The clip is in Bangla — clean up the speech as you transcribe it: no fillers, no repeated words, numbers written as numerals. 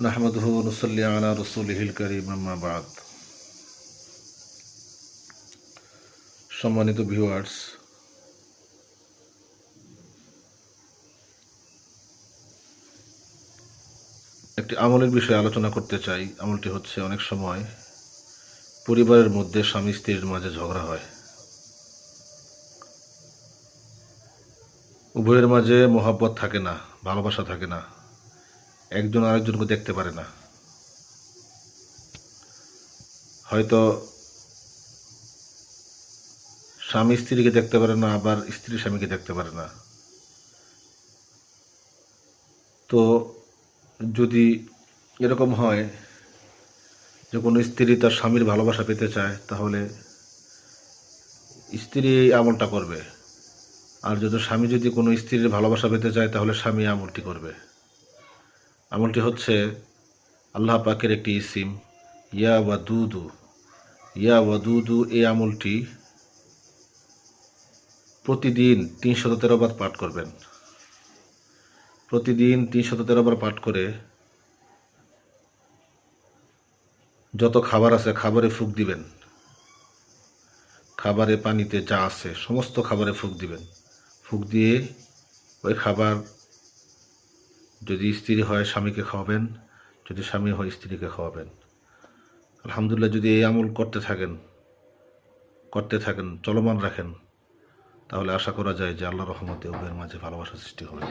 নাহমাদুহু ওয়া নুসাল্লি আলা রাসূলিহিল কারীম, আম্মা বা'দ। সম্মানিত ভিউয়ার্স, একটি আমলের বিষয়ে আলোচনা করতে চাই। আমলটি হচ্ছে, অনেক সময় পরিবারের মধ্যে স্বামী স্ত্রীর মাঝে ঝগড়া হয়, উভয়ের মাঝে মহব্বত থাকে না, ভালোবাসা থাকে না, একজন আরেকজনকে দেখতে পারে না। হয়তো স্বামী স্ত্রীকে দেখতে পারে না, আবার স্ত্রী স্বামীকে দেখতে পারে না। তো যদি এরকম হয় যে কোনো স্ত্রী তার স্বামীর ভালোবাসা পেতে চায়, তাহলে স্ত্রী এই আমলটা করবে। আর যদি স্বামী যদি কোনো স্ত্রীর ভালোবাসা পেতে চায়, তাহলে স্বামী আমলটি করবে। আমলটি হচ্ছে আল্লাহ পাকের একটি ইসিম, ইয়া ওয়াদুদু। ইয়া ওয়াদুদু এই আমলটি প্রতিদিন ৩১৩ বার পাঠ করবেন। প্রতিদিন ৩১৩ বার পাঠ করে যত খাবার আছে খাবারে ফুঁক দিবেন। খাবারে, পানিতে যা আছে সমস্ত খাবারে ফুঁক দিবেন। ফুঁক দিয়ে ওই খাবার যদি স্ত্রী হয় স্বামীকে খাওয়াবেন, যদি স্বামী হয় স্ত্রীকে খাওয়াবেন। আলহামদুলিল্লাহ, যদি এই আমল করতে থাকেন, চলমান রাখেন, তাহলে আশা করা যায় যে আল্লাহর রহমতে উভয়ের মাঝে ভালোবাসা সৃষ্টি হবে।